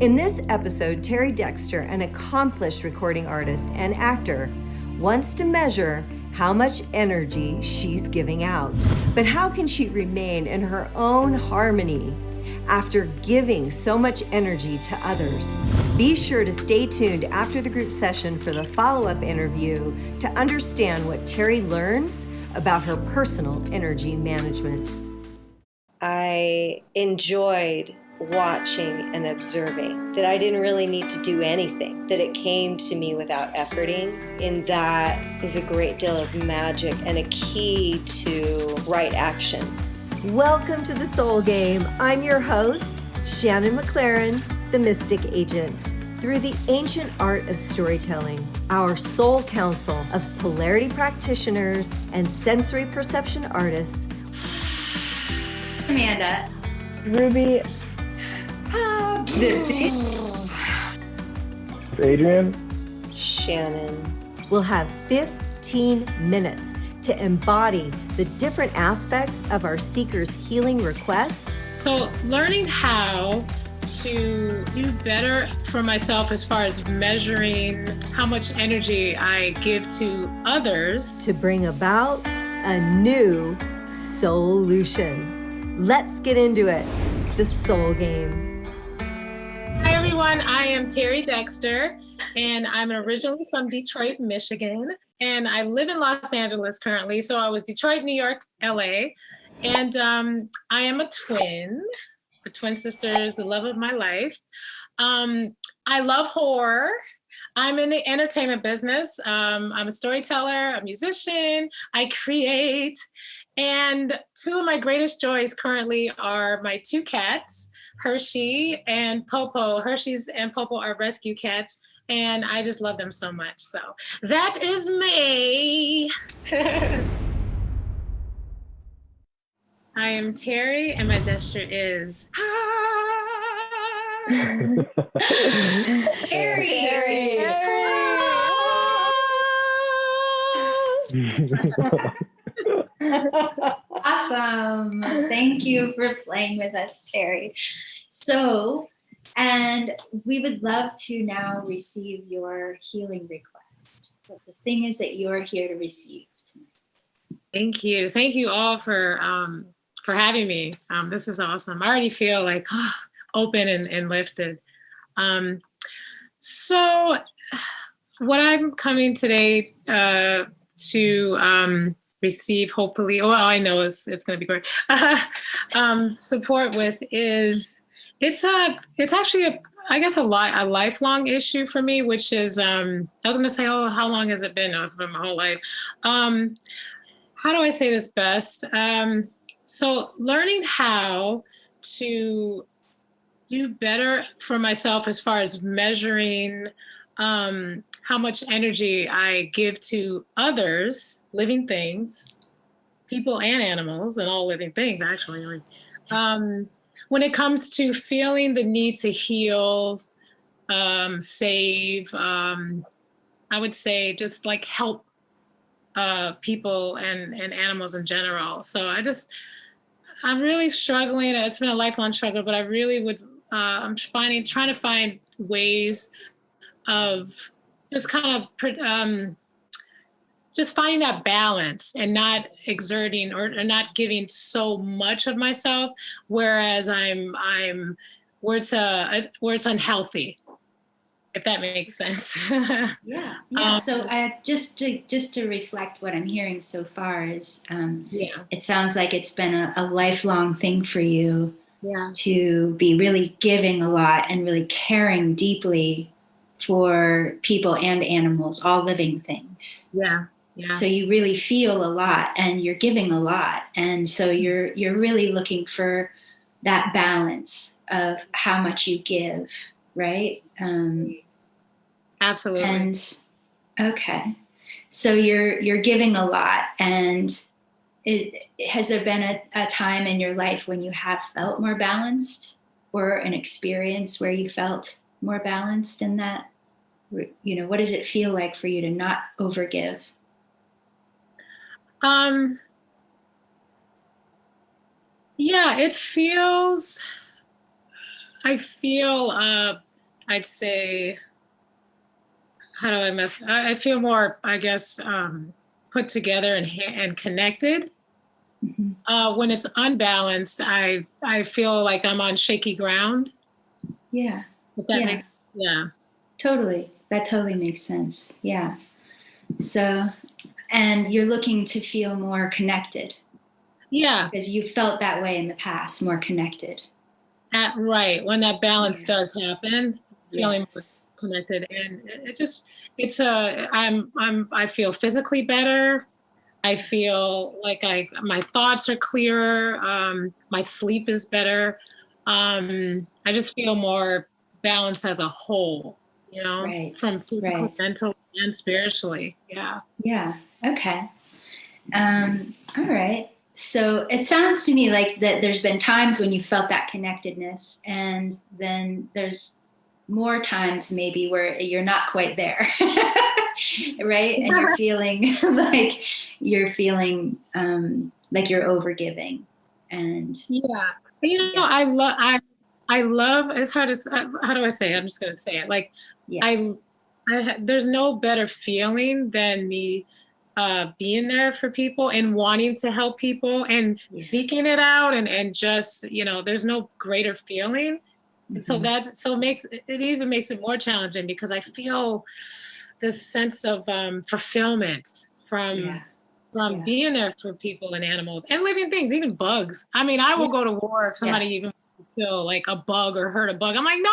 In this episode, Terry Dexter, an accomplished recording artist and actor, wants to measure how much energy she's giving out. But how can she remain in her own harmony after giving so much energy to others? Be sure to stay tuned after the group session for the follow-up interview to understand what Terry learns about her personal energy management. I enjoyed watching and observing that I didn't really need to do anything, that it came to me without efforting, and that is a great deal of magic and a key to right action. Welcome to the Soul Game. I'm your host, Shannon McLaren, the Mystic Agent. Through the ancient art of storytelling, our soul council of polarity practitioners and sensory perception artists, Amanda, Ruby, Dipsy, Adrian, Shannon, will have 15 minutes to embody the different aspects of our seekers' healing requests. So learning how to do better for myself as far as measuring how much energy I give to others To bring about a new SOULution. Let's get into it. The Soul Game. Hi everyone, I am Terry Dexter and I'm originally from Detroit, Michigan, and I live in Los Angeles currently. So I was Detroit, New York, LA, and I am a twin sisters, the love of my life. I love horror. I'm in the entertainment business. I'm a storyteller, a musician, I create. And two of my greatest joys currently are my two cats, Hershey and Popo. Hershey's and Popo are rescue cats, and I just love them so much. So that is me. I am Terry, and my gesture is Terry. Awesome. Thank you for playing with us, Terry. So, and we would love to now receive your healing request. But the thing is that you're here to receive tonight. Thank you. Thank you all for having me. This is awesome. I already feel like open and lifted. So what I'm coming today to receive, hopefully, well, I know it's going to be great, support with is, it's actually a lifelong issue for me, which is, I was going to say, how long has it been? No, it's been my whole life. How do I say this best? So learning how to do better for myself as far as measuring how much energy I give to others, living things, people and animals, and all living things, actually. When it comes to feeling the need to heal, save, I would say just like help people and animals in general. So I'm really struggling. It's been a lifelong struggle, but I really would, I'm trying to find ways of just kind of just finding that balance and not exerting or not giving so much of myself, whereas I'm where it's unhealthy, if that makes sense. Yeah. So just to reflect what I'm hearing so far is, it sounds like it's been a lifelong thing for you to be really giving a lot and really caring deeply for people and animals, all living things. Yeah. So you really feel a lot and you're giving a lot. And so you're really looking for that balance of how much you give, right? Absolutely. And okay. So you're giving a lot, and has there been a time in your life when you have felt more balanced, or an experience where you felt more balanced in that? What does it feel like for you to not overgive? Yeah, it feels, I feel I'd say, how do I feel more, I guess, put together and connected. When it's unbalanced, I feel like I'm on shaky ground. Yeah. If that makes, yeah. Totally. That totally makes sense. Yeah. So, and you're looking to feel more connected. Yeah. Because you felt that way in the past, more connected. Right. When that balance does happen, feeling more Yes. connected, and I feel physically better. I feel like my thoughts are clearer. My sleep is better. I just feel more balanced as a whole, Right. from physically, Right. mentally, and spiritually. Yeah. Yeah. Okay. All right. So it sounds to me like that there's been times when you felt that connectedness, and then there's more times maybe where you're not quite there. Right? And you're feeling like you're overgiving. And I love, it's hard as, how do I say it? I'm just going to say it. Like, there's no better feeling than me being there for people and wanting to help people and seeking it out, and just, there's no greater feeling. And so it even makes it more challenging, because I feel this sense of fulfillment from being there for people and animals and living things, even bugs. I mean, I will go to war if somebody even kill like a bug or hurt a bug. I'm like, no,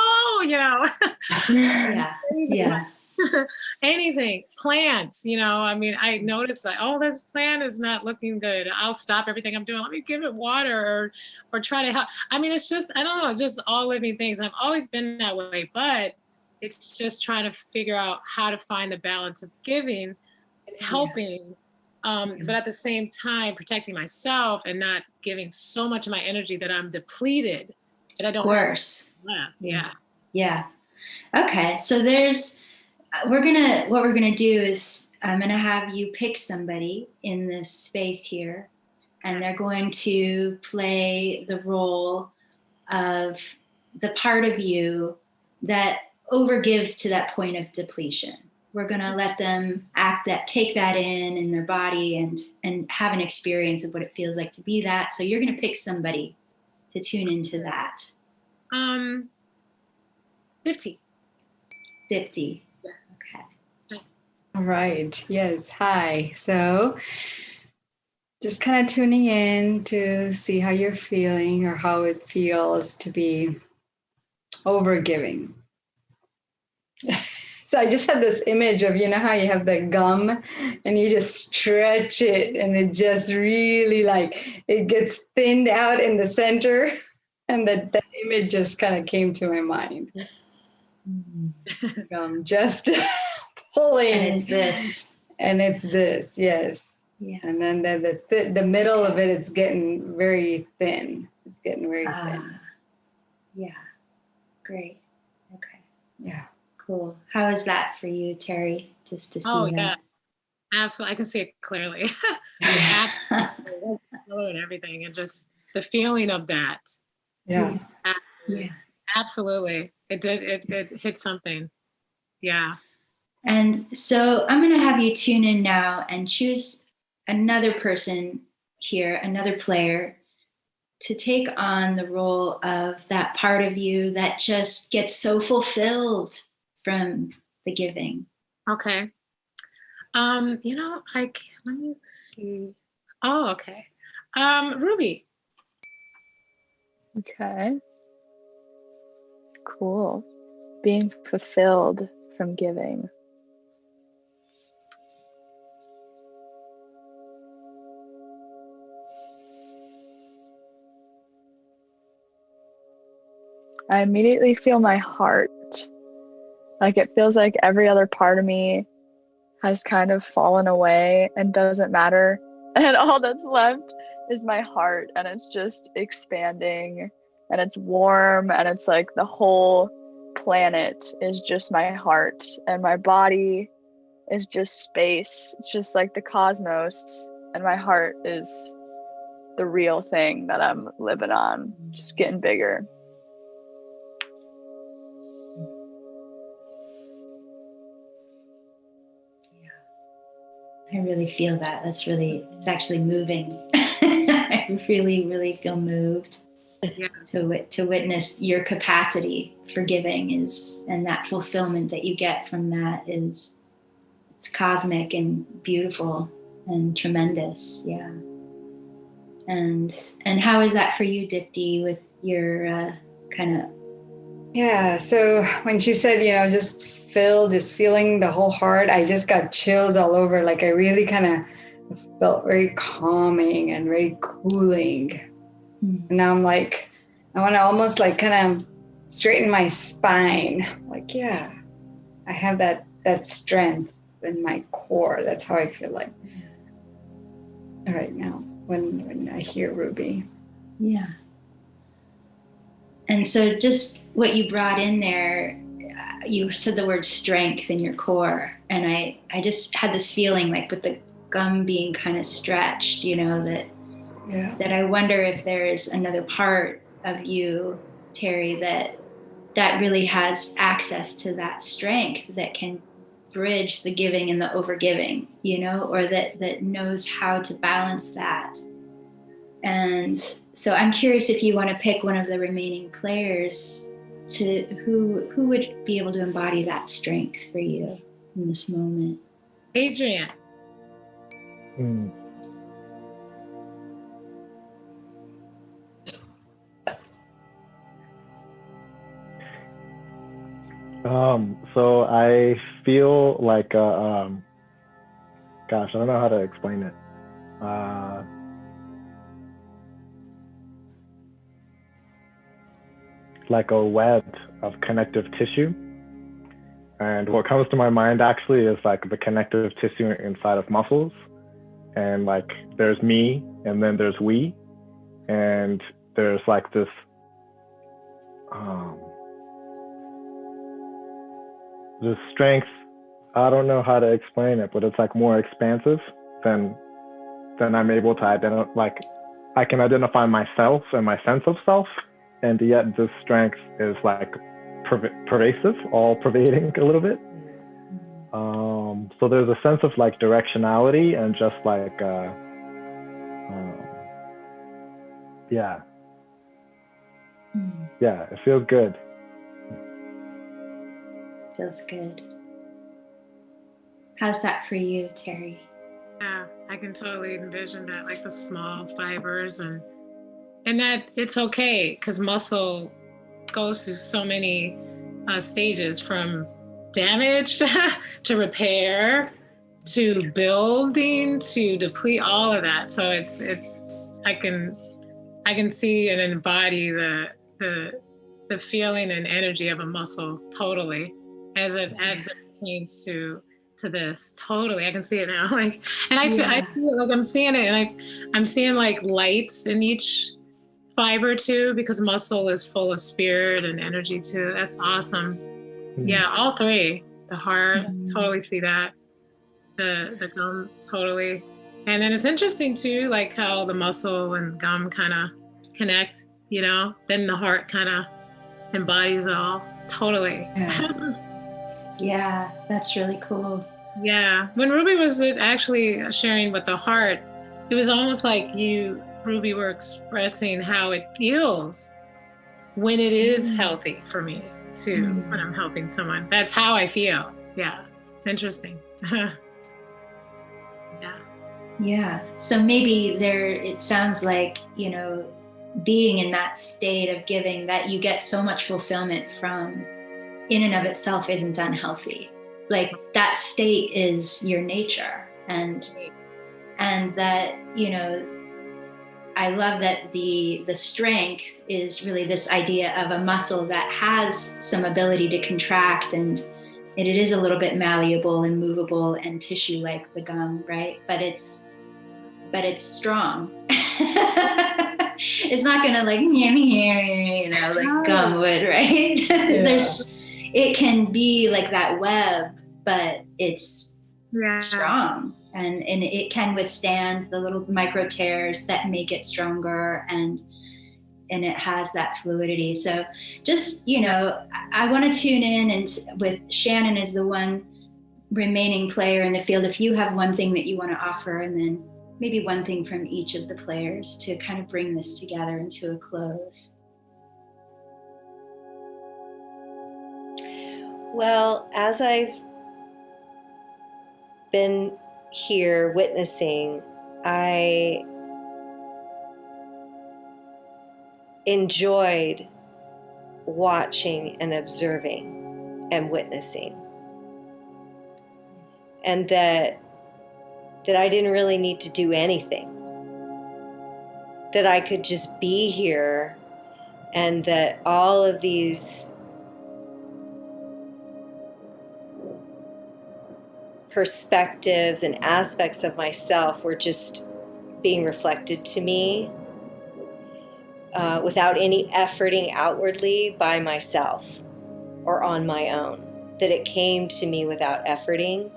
anything, plants, I mean, I noticed like, oh, this plant is not looking good. I'll stop everything I'm doing. Let me give it water or try to help. I mean, it's just, I don't know, just all living things. I've always been that way, but it's just trying to figure out how to find the balance of giving and helping. But at the same time, protecting myself and not giving so much of my energy that I'm depleted. That I don't. Of course. Yeah. Okay. So what we're gonna do is I'm gonna have you pick somebody in this space here, and they're going to play the role of the part of you that overgives to that point of depletion. We're going to let them take that in their body and have an experience of what it feels like to be that. So you're going to pick somebody to tune into that. Dipti. Dipti. Yes. Okay. All right. Yes. Hi. So just kind of tuning in to see how you're feeling or how it feels to be overgiving. So I just had this image of, how you have the gum and you just stretch it and it just really it gets thinned out in the center. And that image just kind of came to my mind. Gum just pulling. And it's this. And it's this, yes. Yeah. And then the middle of it, it's getting very thin. It's getting very thin. Yeah. Great. Okay. Yeah. Cool. How is that for you, Terry? Just to see that. Yeah. Absolutely. I can see it clearly. Absolutely. Color and everything. And just the feeling of that. Yeah. Yeah. Absolutely. It hit something. Yeah. And so I'm going to have you tune in now and choose another person here, another player, to take on the role of that part of you that just gets so fulfilled from the giving. Okay. Let me see. Oh, okay. Ruby. Okay. Cool. Being fulfilled from giving. I immediately feel my heart. Like it feels like every other part of me has kind of fallen away and doesn't matter. And all that's left is my heart, and it's just expanding and it's warm, and it's like the whole planet is just my heart, and my body is just space. It's just like the cosmos, and my heart is the real thing that I'm living on, just getting bigger. I really feel that. It's actually moving. I really, really feel moved Yeah. to witness your capacity for giving and that fulfillment that you get from that it's cosmic and beautiful and tremendous. Yeah. And how is that for you, Dipti, with your kind of... Yeah, so when she said, just feeling the whole heart, I just got chills all over. Like I really kind of felt very calming and very cooling. And now I'm like, I want to almost like kind of straighten my spine. Like, yeah, I have that strength in my core. That's how I feel like right now when I hear Ruby. Yeah. And so just what you brought in there, you said the word strength in your core. And I just had this feeling like with the gum being kind of stretched, that I wonder if there is another part of you, Terry, that really has access to that strength that can bridge the giving and the overgiving, or that knows how to balance that. And so I'm curious if you want to pick one of the remaining players to who would be able to embody that strength for you in this moment. Adrian. So I feel like gosh, I don't know how to explain it. Like a web of connective tissue. And what comes to my mind actually is like the connective tissue inside of muscles. And like there's me, and then there's we, and there's like this strength. I don't know how to explain it, but it's like more expansive than I'm able to identify. Like I can identify myself and my sense of self, and yet this strength is like pervasive, all pervading a little bit. So there's a sense of like directionality and just like it feels good. Feels good. How's that for you, Terry? Yeah, I can totally envision that, like the small fibers and that it's okay because muscle goes through so many stages, from damage to repair to building to deplete, all of that. So it's I can see and embody the feeling and energy of a muscle totally as it pertains to this. Totally, I can see it now. Like, and I feel like I'm seeing it, and I'm seeing like lights in each fiber too, because muscle is full of spirit and energy too. That's awesome. Yeah, all three. The heart, totally see that. The gum, totally. And then it's interesting too, like how the muscle and gum kind of connect, then the heart kind of embodies it all. Totally. Yeah, that's really cool. Yeah. When Ruby was actually sharing with the heart, it was almost like Ruby, were expressing how it feels when it is healthy for me too, when I'm helping someone. That's how I feel. Yeah. It's interesting. Yeah. So maybe it sounds like, being in that state of giving that you get so much fulfillment from, in and of itself isn't unhealthy. Like that state is your nature. And that, I love that the strength is really this idea of a muscle that has some ability to contract, and it is a little bit malleable and movable and tissue like the gum, right? But it's strong. It's not gonna like gum would, right? It can be like that web, but it's strong. And it can withstand the little micro tears that make it stronger, and it has that fluidity. So just, I want to tune in, and with Shannon is the one remaining player in the field, if you have one thing that you want to offer, and then maybe one thing from each of the players to kind of bring this together into a close. Well, as I've been here witnessing, I enjoyed watching and observing and witnessing. And that I didn't really need to do anything. That I could just be here, and that all of these perspectives and aspects of myself were just being reflected to me without any efforting outwardly by myself or on my own. That it came to me without efforting,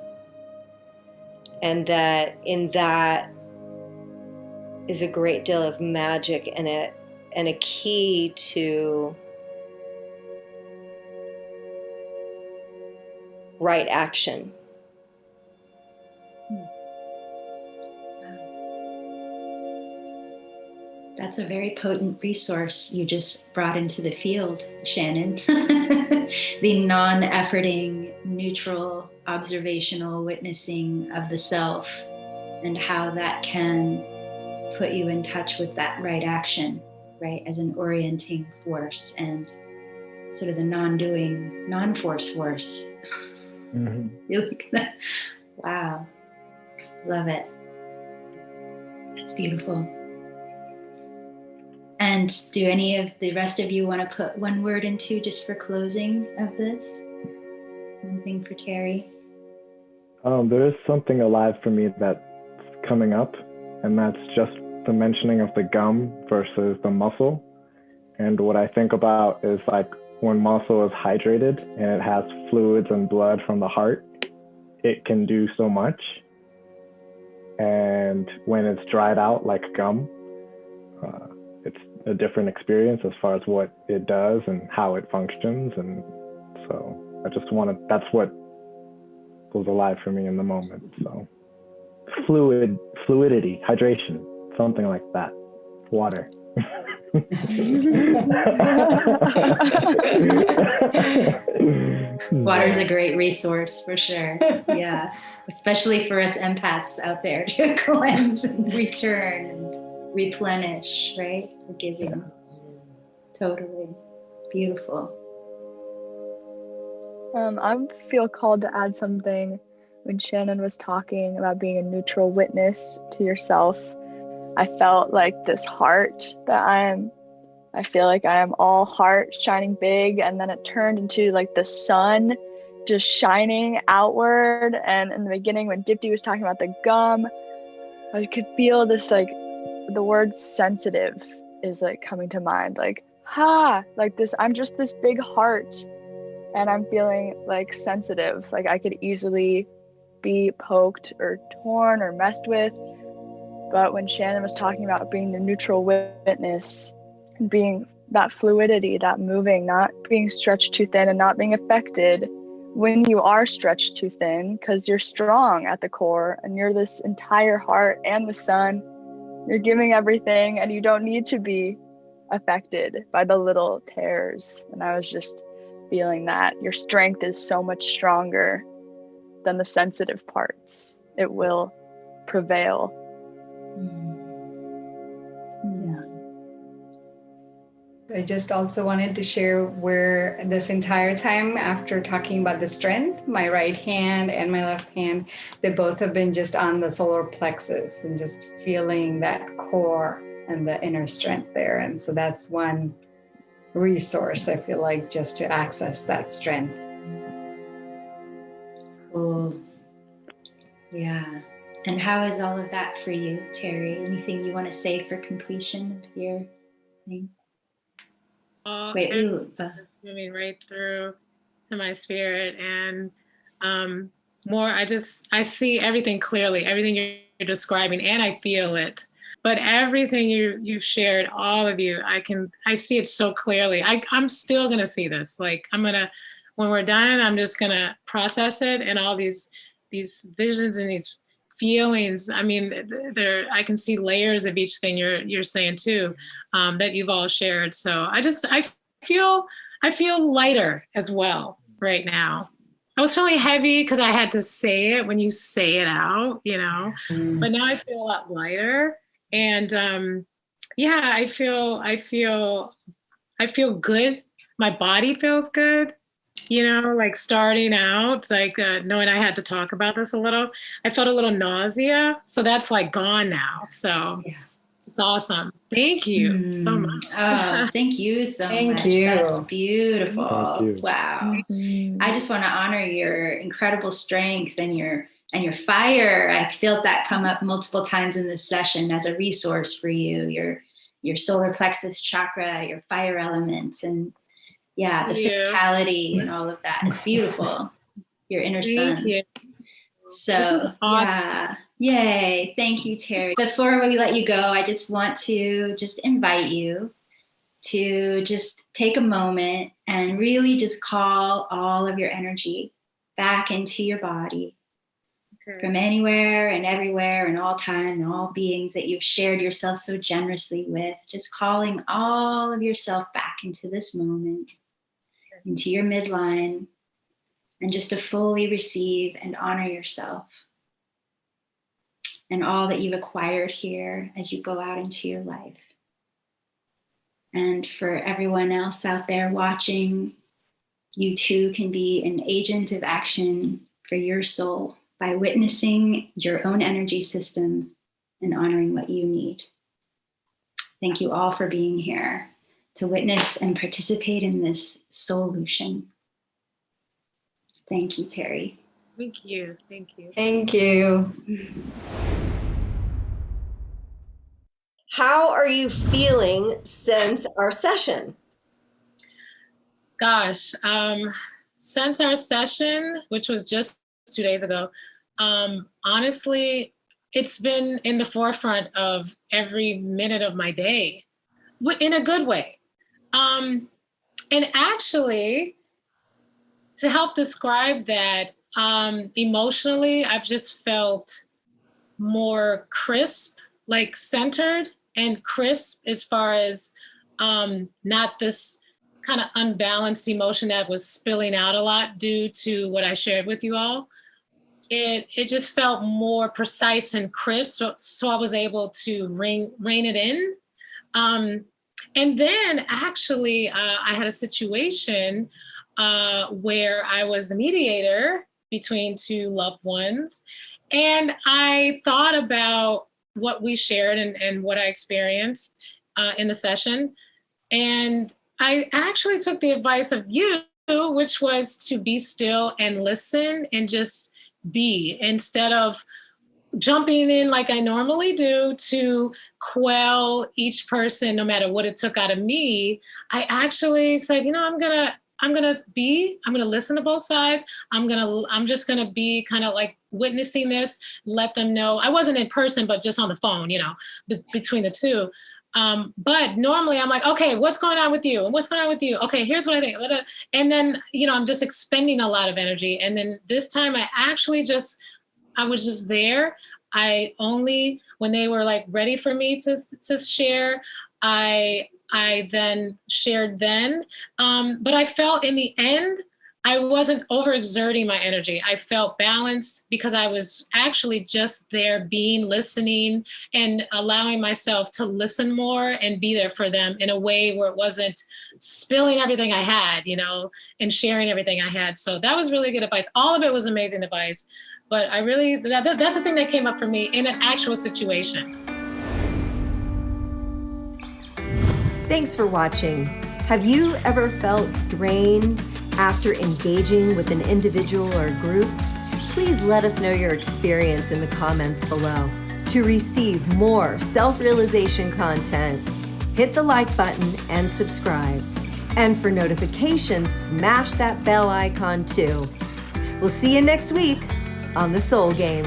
and that in that is a great deal of magic and a key to right action. That's a very potent resource you just brought into the field, Shannon. The non-efforting, neutral, observational witnessing of the self, and how that can put you in touch with that right action, right, as an orienting force and sort of the non-doing, non-force force. Mm-hmm. Wow, love it. That's beautiful. And do any of the rest of you want to put one word into just for closing of this? One thing for Terry? There is something alive for me that's coming up, and that's just the mentioning of the gum versus the muscle. And what I think about is like when muscle is hydrated and it has fluids and blood from the heart, it can do so much. And when it's dried out like gum, it's a different experience as far as what it does and how it functions. And so I just that's what was alive for me in the moment. So fluidity, hydration, something like that. Water. Water's a great resource for sure. Yeah. Especially for us empaths out there to cleanse and return and replenish, right? Forgiving. Yeah. Totally. Beautiful. I feel called to add something. When Shannon was talking about being a neutral witness to yourself, I felt like this heart that I feel like I am all heart shining big, and then it turned into like the sun just shining outward. And in the beginning when Dipti was talking about the gum, I could feel this, like the word sensitive is like coming to mind, like like this, I'm just this big heart and I'm feeling like sensitive, like I could easily be poked or torn or messed with. But when Shannon was talking about being the neutral witness and being that fluidity, that moving, not being stretched too thin and not being affected when you are stretched too thin, because you're strong at the core and you're this entire heart and the sun, you're giving everything and you don't need to be affected by the little tears. And I was just feeling that your strength is so much stronger than the sensitive parts. It will prevail. Yeah. I just also wanted to share where this entire time after talking about the strength, my right hand and my left hand, they both have been just on the solar plexus and just feeling that core and the inner strength there. And so that's one resource, I feel like, just to access that strength. Cool. Yeah. And how is all of that for you, Terry? Anything you want to say for completion of your thing? Wait, it's moving right through to my spirit, and more. I see everything clearly, everything you're describing, and I feel it. But everything you've shared, all of you, I see it so clearly. I'm still gonna see this. Like when we're done, I'm just gonna process it, and all these visions and these feelings. I mean, I can see layers of each thing you're saying too, that you've all shared. So I feel lighter as well right now. I was feeling heavy because I had to say it when you say it out, but now I feel a lot lighter. And I feel good. My body feels good, like starting out, like knowing I had to talk about this a little. I felt a little nausea. So that's like gone now. So it's awesome. Thank you so much. Oh, thank you so much. Thank you. That's beautiful. Thank you. Wow. I just want to honor your incredible strength and your fire. I felt that come up multiple times in this session as a resource for you. Your solar plexus chakra, your fire element, and the physicality and all of that. It's beautiful. Your inner sun. Thank you. So this was awesome. Yay. Thank you, Terry. Before we let you go, I just want to invite you to just take a moment and really just call all of your energy back into your body. From anywhere and everywhere and all time and all beings that you've shared yourself so generously with, just calling all of yourself back into this moment, into your midline, and just to fully receive and honor yourself and all that you've acquired here as you go out into your life. And for everyone else out there watching, you too can be an agent of action for your soul by witnessing your own energy system and honoring what you need. Thank you all for being here to witness and participate in this SOULution. Thank you, Terry. Thank you. Thank you. Thank you. How are you feeling since our session? Gosh, since our session, which was just 2 days ago, honestly, it's been in the forefront of every minute of my day, in a good way. And actually, to help describe that, emotionally, I've just felt more crisp, like centered and crisp, as far as not this kind of unbalanced emotion that was spilling out a lot due to what I shared with you all. It just felt more precise and crisp, so I was able to rein it in. And then actually, I had a situation where I was the mediator between two loved ones, and I thought about what we shared and what I experienced in the session, and I actually took the advice of you, which was to be still and listen and just be, instead of jumping in like I normally do to quell each person, no matter what it took out of me. I actually said, I'm gonna listen to both sides. I'm just gonna be kind of like witnessing this, let them know. I wasn't in person, but just on the phone, between the two. But normally I'm like, okay, what's going on with you? And what's going on with you? Okay, here's what I think. And then, I'm just expending a lot of energy. And then this time I was just there. When they were like ready for me to share, I then shared then. But I felt in the end, I wasn't overexerting my energy. I felt balanced because I was actually just there listening and allowing myself to listen more and be there for them in a way where it wasn't spilling everything I had, and sharing everything I had. So that was really good advice. All of it was amazing advice. But that's the thing that came up for me in an actual situation. Thanks for watching. Have you ever felt drained after engaging with an individual or group? Please let us know your experience in the comments below. To receive more self-realization content, hit the like button and subscribe. And for notifications, smash that bell icon too. We'll see you next week on the Soul Game.